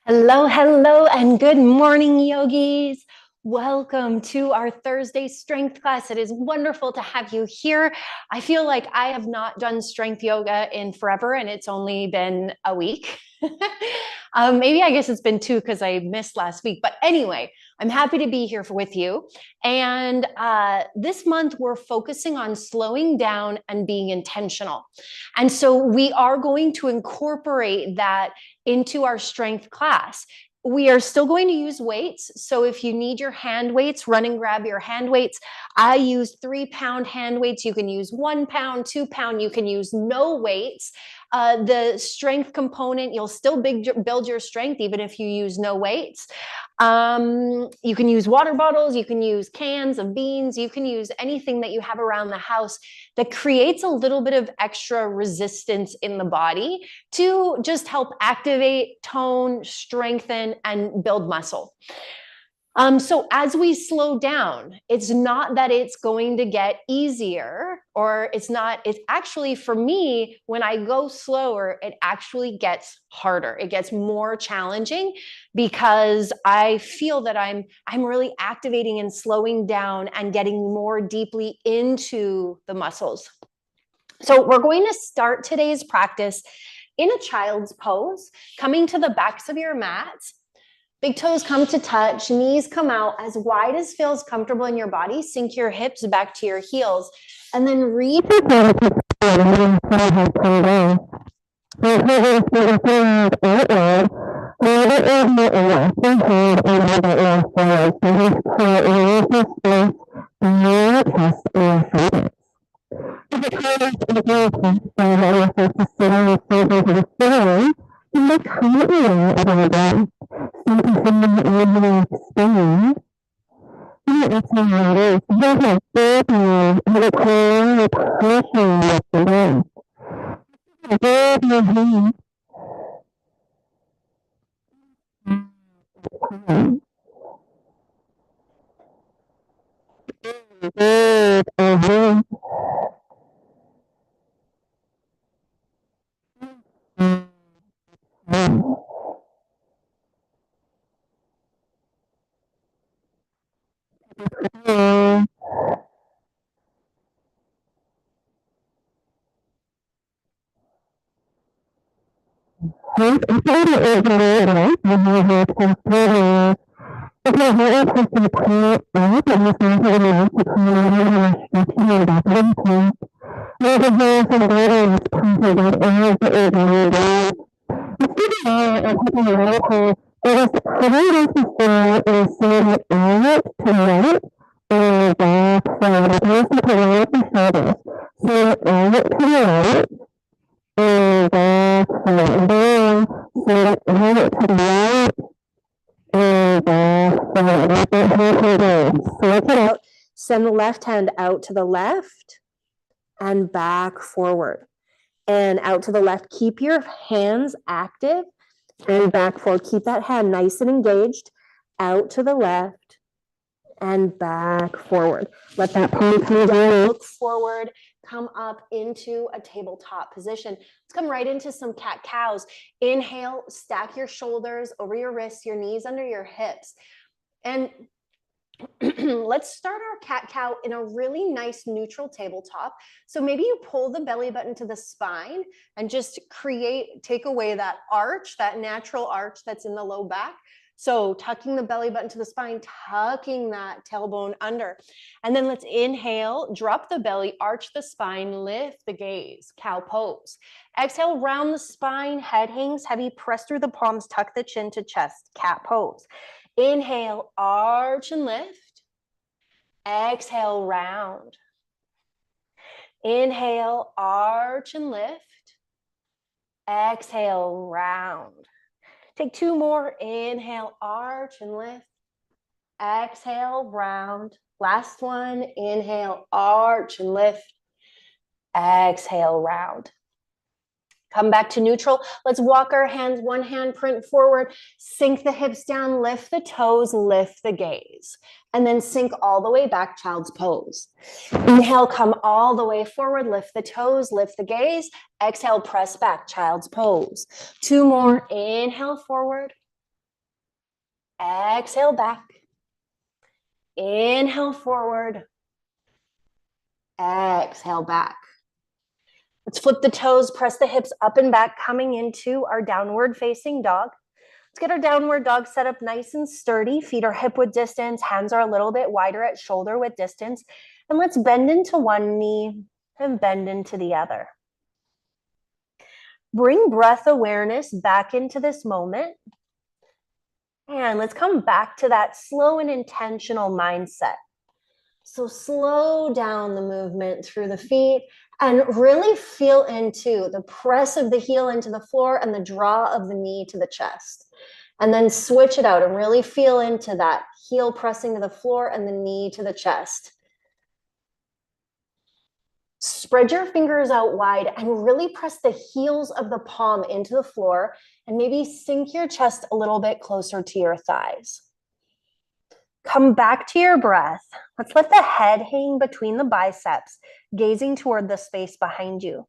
Hello, hello, and good morning, yogis. Welcome to our Thursday strength class. It is wonderful to have you here. I feel like I have not done strength yoga in forever, and it's only been a week. Maybe I guess it's been two because I missed last week. But anyway, I'm happy to be here with you. And this month, we're focusing on slowing down and being intentional. And so we are going to incorporate that into our strength class. We are still going to use weights. So if you need your hand weights, run and grab your hand weights. I use 3-pound hand weights. You can use 1 pound, 2 pound. You can use no weights. The strength component, you'll still build your strength even if you use no weights. You can use water bottles. You can use cans of beans. You can use anything that you have around the house that creates a little bit of extra resistance in the body to just help activate, tone, strengthen, and build muscle. So as we slow down, it's not that it's going to get easier, or it's actually, for me, when I go slower, it actually gets harder. It gets more challenging because I feel that I'm really activating and slowing down and getting more deeply into the muscles. So we're going to start today's practice in a child's pose, coming to the backs of your mats. Big toes come to touch, knees come out as wide as feels comfortable in your body. Sink your hips back to your heels, and then reach. Send the left hand out to the left and back forward and out to the left. Keep your hands active and back forward. Keep that hand nice and engaged. Out to the left and back forward. Let that palm come down, look forward, come up into a tabletop position. Let's come right into some cat-cows. Inhale, stack your shoulders over your wrists, your knees under your hips. And let's start our cat-cow in a really nice neutral tabletop. So maybe you pull the belly button to the spine and just take away that arch, that natural arch that's in the low back. So tucking the belly button to the spine, tucking that tailbone under. And then let's inhale, drop the belly, arch the spine, lift the gaze, cow pose. Exhale, round the spine, head hangs heavy, press through the palms, tuck the chin to chest, cat pose. Inhale, arch and lift. Exhale, round. Inhale, arch and lift. Exhale, round. Take 2 more. Inhale, arch and lift. Exhale, round. Last one. Inhale, arch and lift. Exhale, round. Come back to neutral. Let's walk our hands, one hand print forward, sink the hips down, lift the toes, lift the gaze, and then sink all the way back, child's pose. Inhale, come all the way forward, lift the toes, lift the gaze. Exhale, press back, child's pose. 2 more. Inhale forward. Exhale back. Inhale forward. Exhale back. Let's flip the toes, press the hips up and back, coming into our downward facing dog. Let's get our downward dog set up nice and sturdy. Feet are hip width distance, hands are a little bit wider at shoulder width distance. And let's bend into one knee and bend into the other. Bring breath awareness back into this moment. And let's come back to that slow and intentional mindset. So slow down the movement through the feet and really feel into the press of the heel into the floor and the draw of the knee to the chest. And then switch it out and really feel into that heel pressing to the floor and the knee to the chest. Spread your fingers out wide and really press the heels of the palm into the floor and maybe sink your chest a little bit closer to your thighs. Come back to your breath. Let's let the head hang between the biceps, gazing toward the space behind you.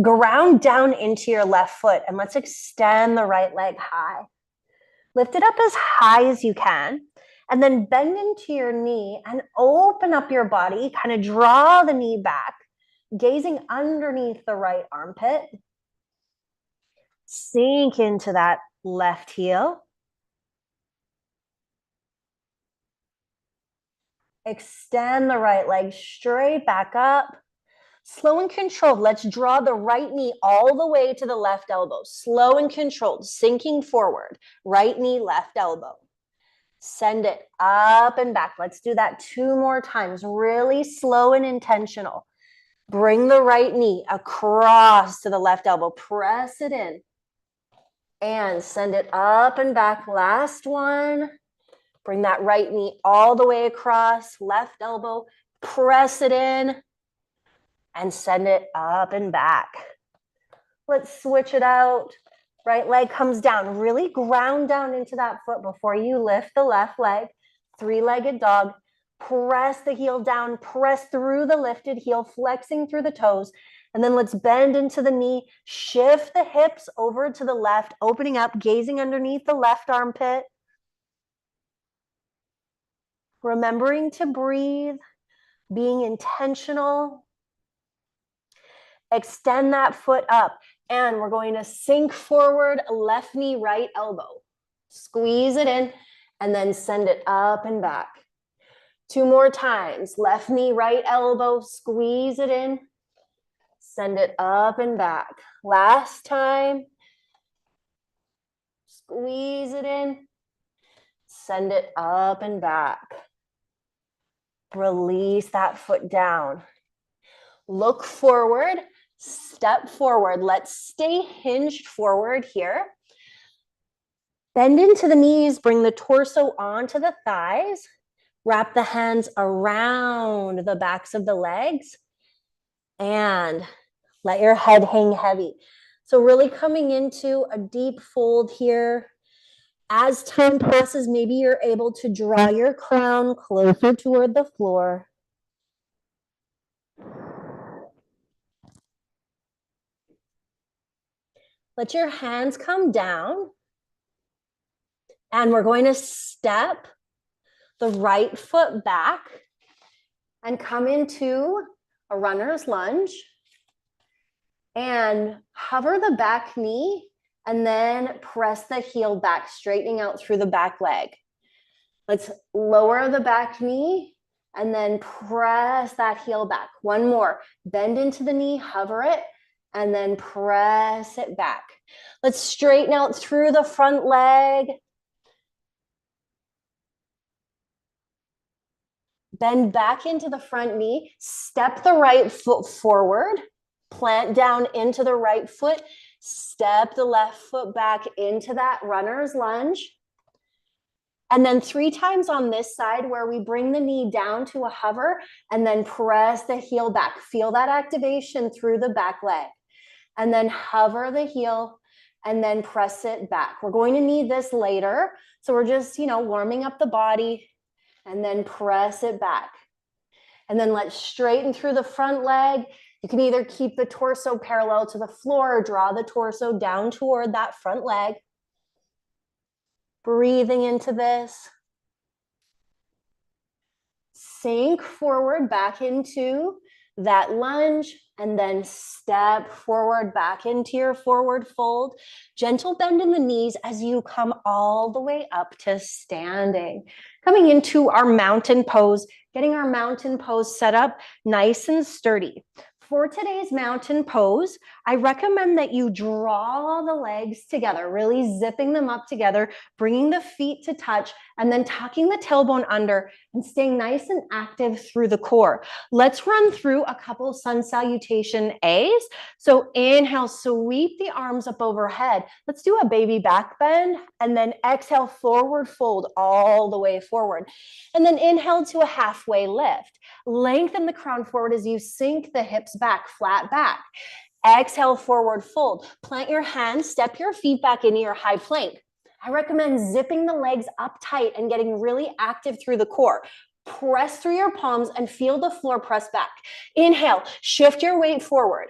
Ground down into your left foot and let's extend the right leg high. Lift it up as high as you can and then bend into your knee and open up your body. Kind of draw the knee back, gazing underneath the right armpit. Sink into that left heel. Extend the right leg straight back up. Slow and controlled. Let's draw the right knee all the way to the left elbow. Slow and controlled, sinking forward. Right knee, left elbow. Send it up and back. Let's do that 2 more times. Really slow and intentional. Bring the right knee across to the left elbow. Press it in. And send it up and back. Last one. Bring that right knee all the way across, left elbow, press it in, and send it up and back. Let's switch it out. Right leg comes down. Really ground down into that foot before you lift the left leg. 3-legged dog. Press the heel down. Press through the lifted heel, flexing through the toes. And then let's bend into the knee. Shift the hips over to the left, opening up, gazing underneath the left armpit. Remembering to breathe, being intentional. Extend that foot up. And we're going to sink forward, left knee, right elbow. Squeeze it in and then send it up and back. 2 more times. Left knee, right elbow, squeeze it in. Send it up and back. Last time. Squeeze it in. Send it up and back. Release that foot down. Look forward, step forward. Let's stay hinged forward here. Bend into the knees, bring the torso onto the thighs. Wrap the hands around the backs of the legs. And let your head hang heavy. So really coming into a deep fold here. As time passes, maybe you're able to draw your crown closer toward the floor. Let your hands come down. And we're going to step the right foot back and come into a runner's lunge. And hover the back knee and then press the heel back, straightening out through the back leg. Let's lower the back knee and then press that heel back. One more. Bend into the knee, hover it, and then press it back. Let's straighten out through the front leg. Bend back into the front knee. Step the right foot forward. Plant down into the right foot. Step the left foot back into that runner's lunge. And then 3 times on this side where we bring the knee down to a hover and then press the heel back. Feel that activation through the back leg. And then hover the heel and then press it back. We're going to need this later. So we're just, warming up the body and then press it back. And then let's straighten through the front leg. You can either keep the torso parallel to the floor or draw the torso down toward that front leg. Breathing into this. Sink forward back into that lunge, and then step forward back into your forward fold. Gentle bend in the knees as you come all the way up to standing. Coming into our mountain pose, getting our mountain pose set up nice and sturdy. For today's mountain pose, I recommend that you draw the legs together, really zipping them up together, bringing the feet to touch, and then tucking the tailbone under and staying nice and active through the core. Let's run through a couple sun salutation A's. So inhale, sweep the arms up overhead. Let's do a baby back bend, and then exhale, forward fold all the way forward. And then inhale to a halfway lift. Lengthen the crown forward as you sink the hips back, flat back. Exhale, forward fold. Plant your hands, step your feet back into your high plank. I recommend zipping the legs up tight and getting really active through the core. Press through your palms and feel the floor press back. Inhale, shift your weight forward.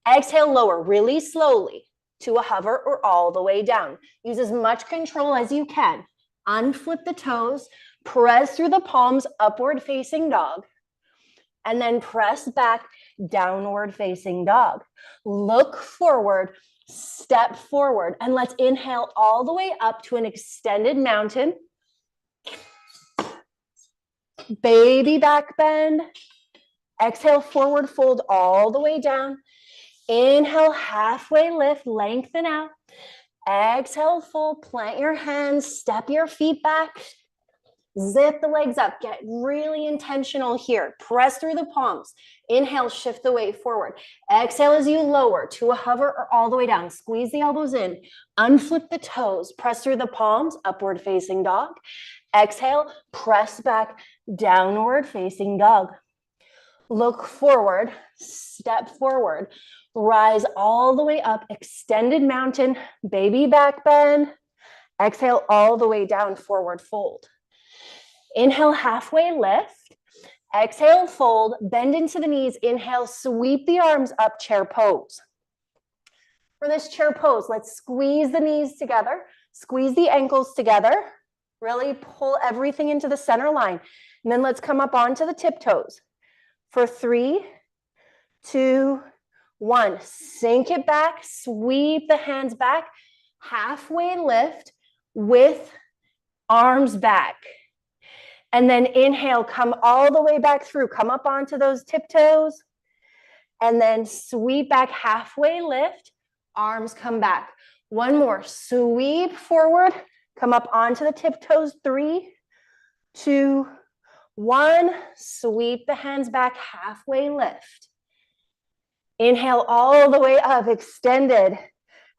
Exhale, lower really slowly to a hover or all the way down. Use as much control as you can. Unflip the toes, press through the palms, upward facing dog. And then press back, downward facing dog. Look forward, step forward, and let's inhale all the way up to an extended mountain. Baby back bend. Exhale, forward fold all the way down. Inhale, halfway lift, lengthen out. Exhale, fold, plant your hands, step your feet back. Zip the legs up. Get really intentional here. Press through the palms. Inhale, shift the weight forward. Exhale as you lower to a hover or all the way down. Squeeze the elbows in. Unflip the toes. Press through the palms, upward facing dog. Exhale, press back, downward facing dog. Look forward, step forward. Rise all the way up, extended mountain, baby back bend. Exhale all the way down, forward fold. Inhale, halfway lift. Exhale, fold, bend into the knees. Inhale, sweep the arms up, chair pose. For this chair pose, let's squeeze the knees together, squeeze the ankles together, really pull everything into the center line. And then let's come up onto the tiptoes. For 3, 2, 1, sink it back, sweep the hands back, halfway lift with arms back. And then inhale, come all the way back through. Come up onto those tiptoes. And then sweep back, halfway lift. Arms come back. One more. Sweep forward. Come up onto the tiptoes. 3, 2, 1. Sweep the hands back, halfway lift. Inhale all the way up, extended.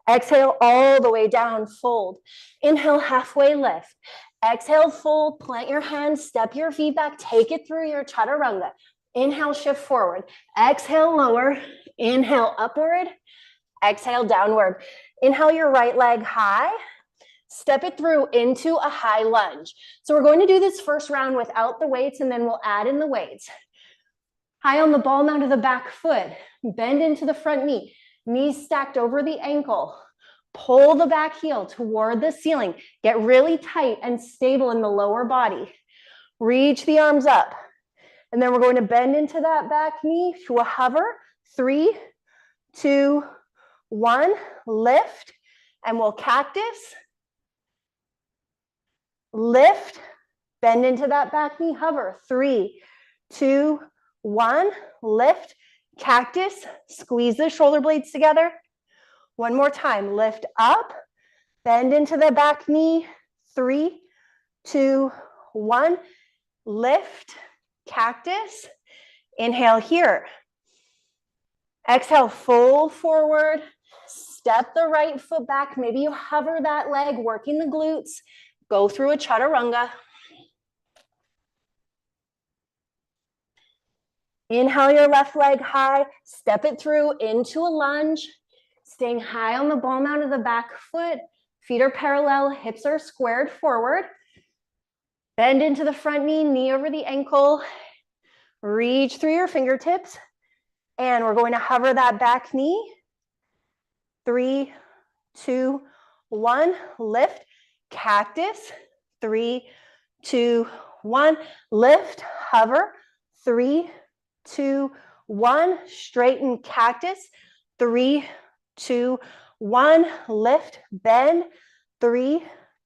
Exhale all the way down, fold. Inhale, halfway lift. Exhale, fold, plant your hands, step your feet back, take it through your chaturanga. Inhale, shift forward. Exhale, lower. Inhale, upward. Exhale, downward. Inhale your right leg high. Step it through into a high lunge. So we're going to do this first round without the weights, and then we'll add in the weights. High on the ball mount of the back foot. Bend into the front knee. Knees stacked over the ankle. Pull the back heel toward the ceiling. Get really tight and stable in the lower body. Reach the arms up. And then we're going to bend into that back knee to a hover. 3, 2, 1. Lift. And we'll cactus. Lift. Bend into that back knee. Hover. 3, 2, 1. Lift. Cactus. Squeeze the shoulder blades together. One more time, lift up, bend into the back knee, 3, 2, 1, lift, cactus, inhale here. Exhale, fold forward, step the right foot back, maybe you hover that leg, working the glutes, go through a chaturanga. Inhale your left leg high, step it through into a lunge. Staying high on the ball mount of the back foot. Feet are parallel, hips are squared forward. Bend into the front knee, knee over the ankle. Reach through your fingertips. And we're going to hover that back knee. 3, 2, 1. Lift. cactus. 3, 2, 1. Lift, hover. 3, 2, 1. Straighten, cactus. 3, 2, 1. Lift, bend. 3,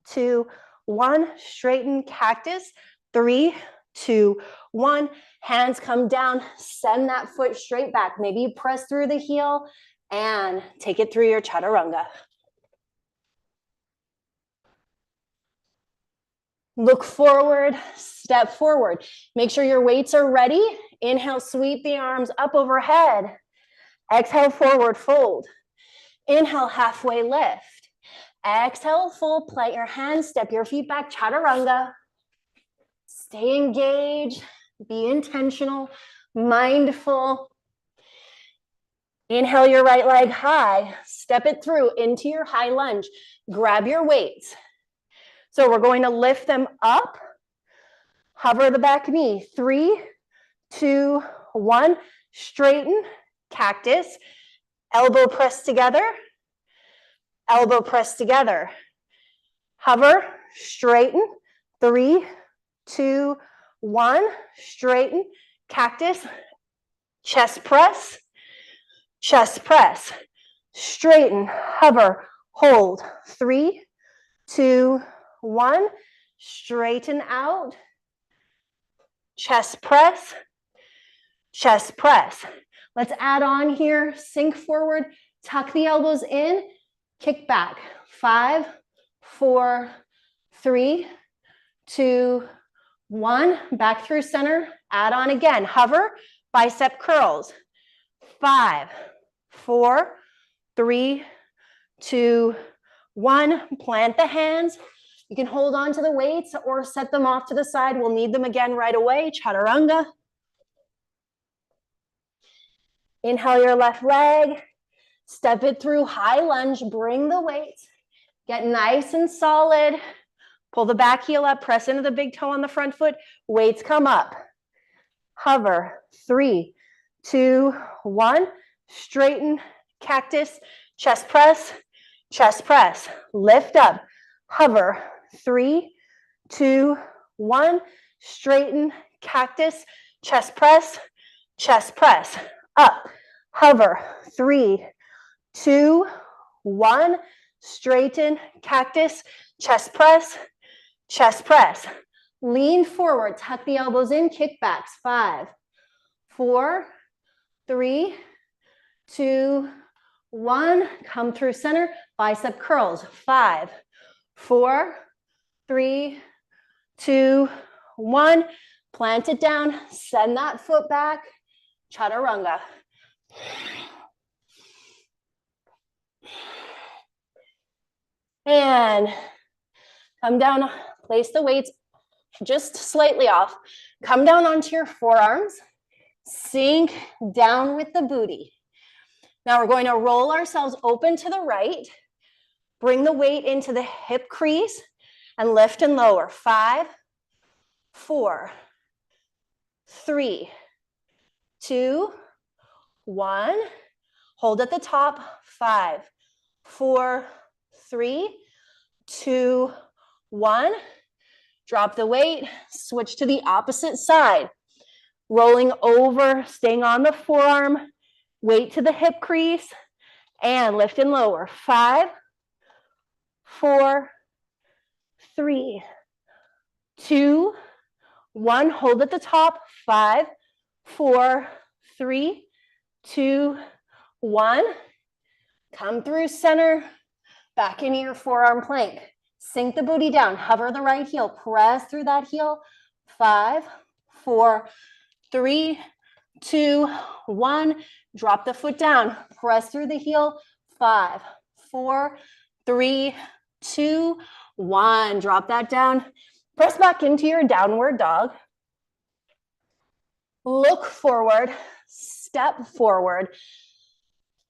2, 1. Straighten, cactus. 3, 2, 1. Hands come down. Send that foot straight back. Maybe you press through the heel and take it through your chaturanga. Look forward, step forward. Make sure your weights are ready. Inhale, sweep the arms up overhead. Exhale, forward fold. Inhale, halfway lift. Exhale, full, plant your hands, step your feet back, chaturanga. Stay engaged, be intentional, mindful. Inhale your right leg high, step it through into your high lunge. Grab your weights. So we're going to lift them up, hover the back knee. 3, 2, 1. Straighten, cactus. Elbow press together. Elbow press together. Hover, straighten. 3, 2, 1. Straighten, cactus. Chest press. Chest press. Straighten, hover, hold. 3, 2, 1. Straighten out. Chest press. Chest press. Let's add on here. Sink forward. Tuck the elbows in. Kick back. 5, 4, 3, 2, 1. Back through center. Add on again. Hover. Bicep curls. 5, 4, 3, 2, 1. Plant the hands. You can hold on to the weights or set them off to the side. We'll need them again right away. Chaturanga. Inhale your left leg. Step it through high lunge. Bring the weights. Get nice and solid. Pull the back heel up. Press into the big toe on the front foot. Weights come up. Hover. 3, 2, 1. Straighten. Cactus. Chest press. Chest press. Lift up. Hover. 3, 2, 1. Straighten. Cactus. Chest press. Chest press. Up. Hover. 3, 2, 1. Straighten. Cactus. Chest press. Chest press. Lean forward. Tuck the elbows in. Kickbacks. 5, 4, 3, 2, 1. Come through center. Bicep curls. 5, 4, 3, 2, 1. Plant it down. Send that foot back. Chaturanga. And come down. Place the weights just slightly off. Come down onto your forearms. Sink down with the booty. Now we're going to roll ourselves open to the right. Bring the weight into the hip crease and lift and lower. 5, 4, 3, 2, 1. Hold at the top. 5, 4, 3, 2, 1. Drop the weight. Switch to the opposite side. Rolling over, staying on the forearm. Weight to the hip crease and lift and lower. 5, 4, 3, 2, 1. Hold at the top. 5, 4, 3, 2, 1. Come through center. Back into your forearm plank. Sink the booty down. Hover the right heel. Press through that heel. 5, 4, 3, 2, 1. Drop the foot down. Press through the heel. 5, 4, 3, 2, 1. Drop that down. Press back into your downward dog. Look forward. Step forward.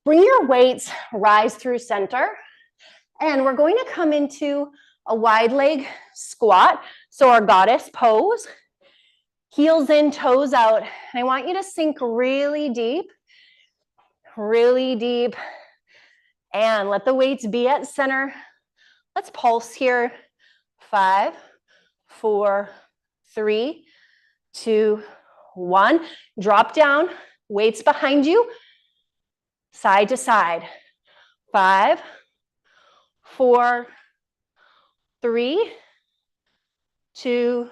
Bring your weights, rise through center. And we're going to come into a wide leg squat. So our goddess pose. Heels in, toes out. And I want you to sink really deep. Really deep. And let the weights be at center. Let's pulse here. 5, 4, 3, 2, 1. Drop down, weights behind you, side to side. 5, 4, 3, 2,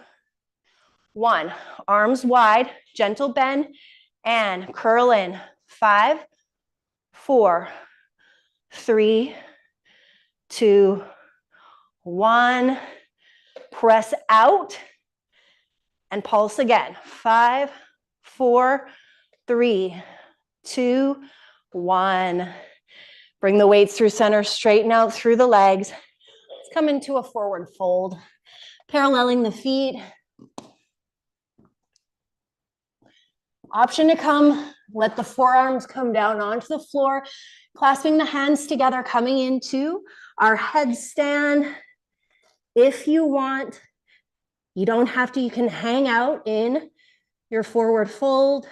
1. Arms wide, gentle bend, and curl in. 5, 4, 3, 2, 1. Press out and pulse again. 5, 4, 3, 2, 1. Bring the weights through center, straighten out through the legs. Let's come into a forward fold, paralleling the feet. Option to come, let the forearms come down onto the floor, clasping the hands together, coming into our headstand. If you want, you don't have to, you can hang out in your forward fold.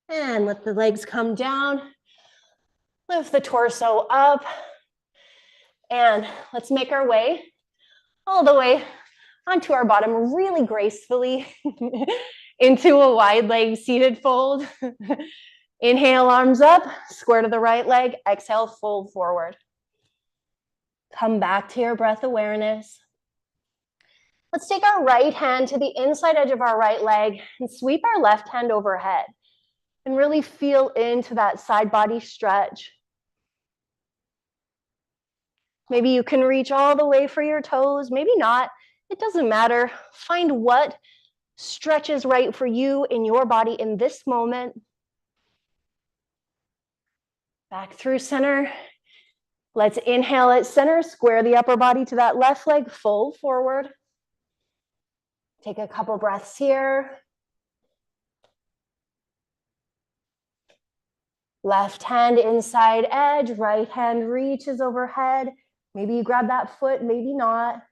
And let the legs come down. Lift the torso up. And let's make our way all the way onto our bottom really gracefully into a wide leg seated fold. Inhale, arms up, square to the right leg. Exhale, fold forward. Come back to your breath awareness. Let's take our right hand to the inside edge of our right leg and sweep our left hand overhead and really feel into that side body stretch. Maybe you can reach all the way for your toes, maybe not. It doesn't matter. Find what stretches right for you in your body in this moment. Back through center. Let's inhale at center, square the upper body to that left leg, fold forward. Take a couple breaths here. Left hand inside edge, right hand reaches overhead. Maybe you grab that foot, maybe not.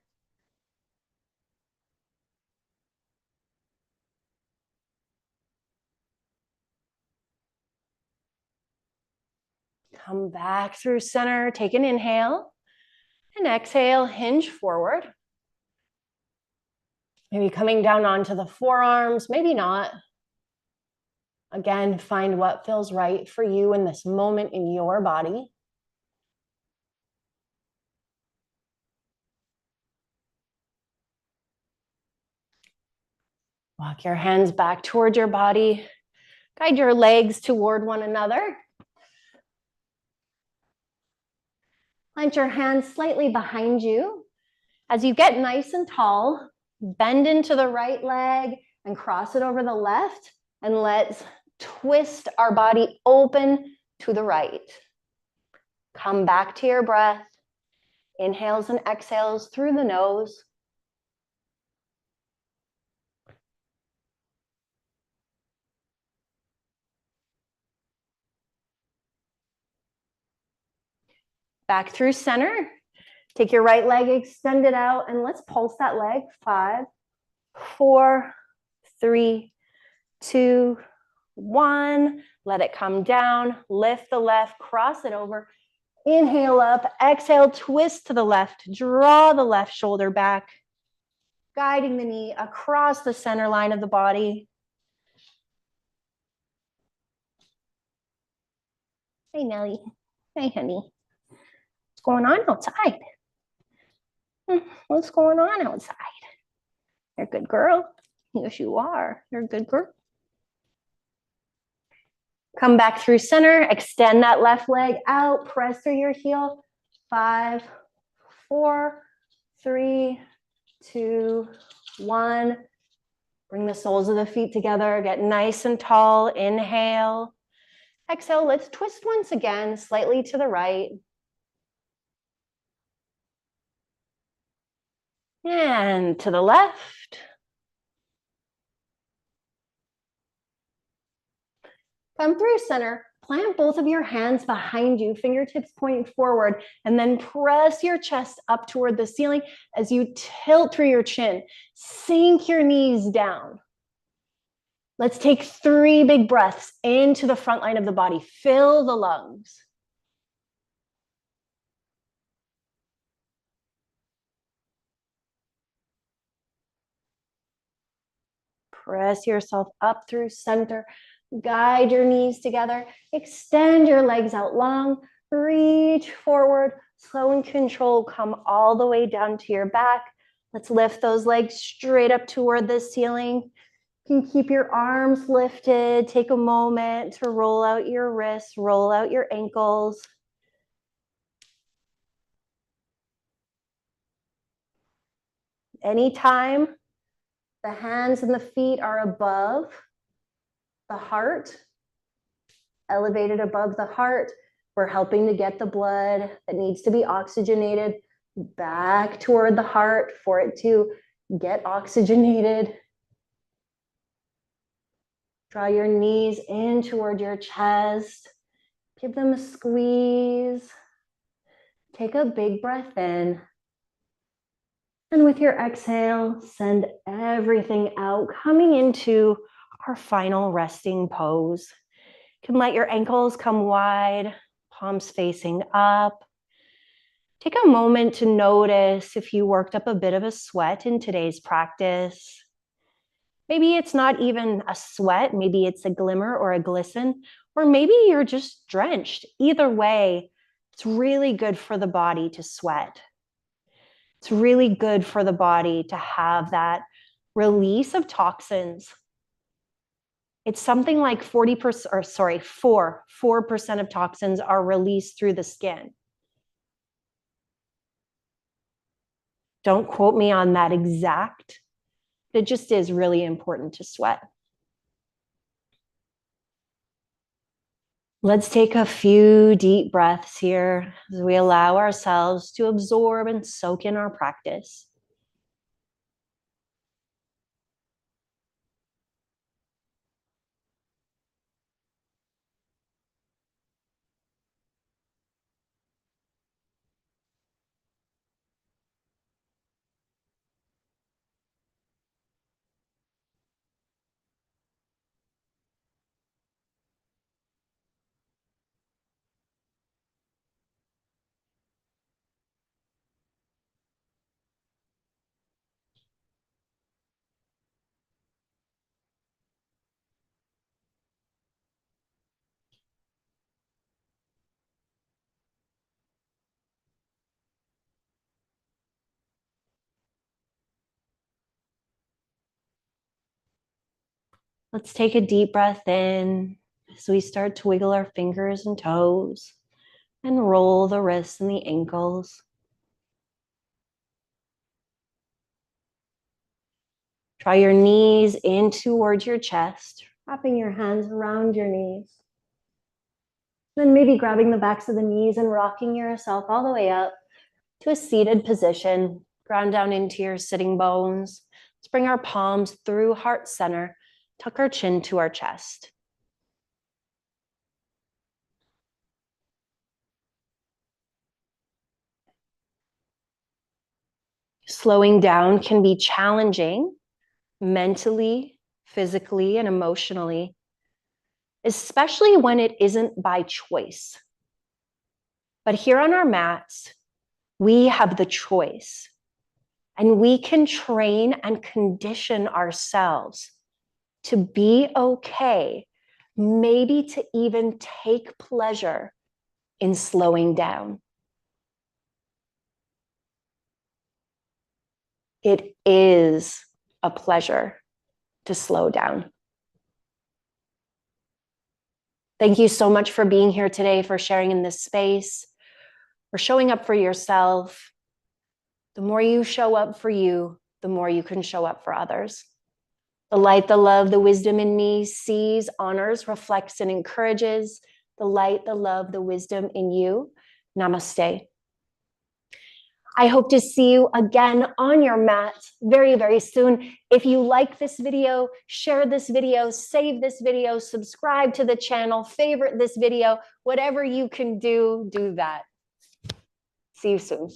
Come back through center, take an inhale, and exhale, hinge forward. Maybe coming down onto the forearms, maybe not. Again, find what feels right for you in this moment in your body. Walk your hands back toward your body. Guide your legs toward one another. Plant your hands slightly behind you. As you get nice and tall, bend into the right leg and cross it over the left. And let's twist our body open to the right. Come back to your breath. Inhales and exhales through the nose. Back through center. Take your right leg, extend it out, and let's pulse that leg. 5, 4, 3, 2, 1. Let it come down. Lift the left, cross it over. Inhale up, exhale, twist to the left. Draw the left shoulder back, guiding the knee across the center line of the body. Hey, Nelly. Hey, honey. What's going on outside? What's going on outside? You're a good girl. Yes, you are. You're a good girl. Come back through center. Extend that left leg out. Press through your heel. 5, 4, 3, 2, 1. Bring the soles of the feet together. Get nice and tall. Inhale. Exhale. Let's twist once again, slightly to the right. And to the left. Come through center. Plant both of your hands behind you, fingertips point forward, and then press your chest up toward the ceiling as you tilt through your chin. Sink your knees down. Let's take 3 big breaths into the front line of the body. Fill the lungs. Press yourself up through center. Guide your knees together. Extend your legs out long. Reach forward. Slow and control. Come all the way down to your back. Let's lift those legs straight up toward the ceiling. You can keep your arms lifted. Take a moment to roll out your wrists, roll out your ankles. Anytime the hands and the feet are above the heart, elevated above the heart, we're helping to get the blood that needs to be oxygenated back toward the heart for it to get oxygenated. Draw your knees in toward your chest. Give them a squeeze. Take a big breath in. And with your exhale, send everything out, coming into our final resting pose. You can let your ankles come wide, palms facing up. Take a moment to notice if you worked up a bit of a sweat in today's practice. Maybe it's not even a sweat, maybe it's a glimmer or a glisten, or maybe you're just drenched. Either way, it's really good for the body to sweat. It's really good for the body to have that release of toxins. It's something like 40%, or sorry, 4% of toxins are released through the skin. Don't quote me on that exact. It just is really important to sweat. Let's take a few deep breaths here as we allow ourselves to absorb and soak in our practice. Let's take a deep breath in as we start to wiggle our fingers and toes and roll the wrists and the ankles. Draw your knees in towards your chest, wrapping your hands around your knees. Then maybe grabbing the backs of the knees and rocking yourself all the way up to a seated position. Ground down into your sitting bones. Let's bring our palms through heart center. Tuck our chin to our chest. Slowing down can be challenging mentally, physically, and emotionally, especially when it isn't by choice. But here on our mats, we have the choice, and we can train and condition ourselves to be okay, maybe to even take pleasure in slowing down. It is a pleasure to slow down. Thank you so much for being here today, for sharing in this space, for showing up for yourself. The more you show up for you, the more you can show up for others. The light, the love, the wisdom in me sees, honors, reflects, and encourages the light, the love, the wisdom in you. Namaste. I hope to see you again on your mat very, very soon. If you like this video, share this video, save this video, subscribe to the channel, favorite this video, whatever you can do, do that. See you soon.